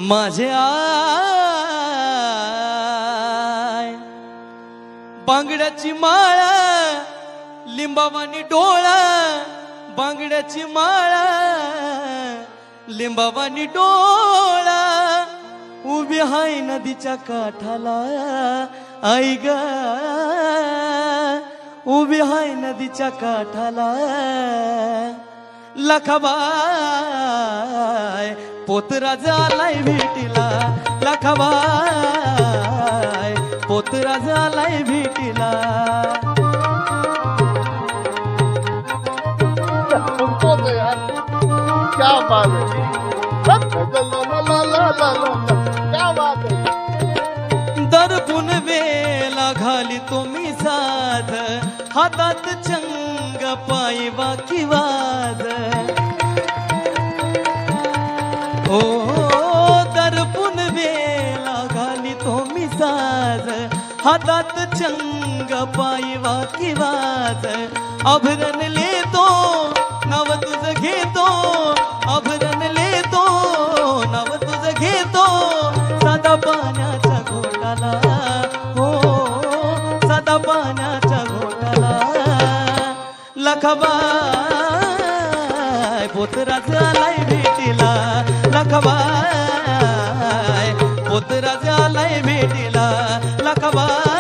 माझे आय बांगड्याची माळ लिंबावानी डोळा बांगड्याची माळ लिंबावानी डोळा उभी हाय नदीच्या काठाला आई ग उभी हाय नदीच्या काठाला लखाबाय पोतराज आलाय भेटीला लखाबाय पोतराज आलाय भेटीला क्या बात है क्या बात है दरपुन वेला घाली तुम्ही साध हातात चंग पायी बाकी वाज ओ दरपुन वेला घाली तुम्ही साज हातात चंग पायी बाकी वाज अभरण लेतो नव तुझ घेतो अभरण लेतो नव तुझ घेतो सदा पाण्याच्या घोटाला हो सदा पाण्याच्या घोटाला लखाबाय पोतराज आलाय भेटीला लखाबाय पोतराज आलाय भेटीला लखाबाय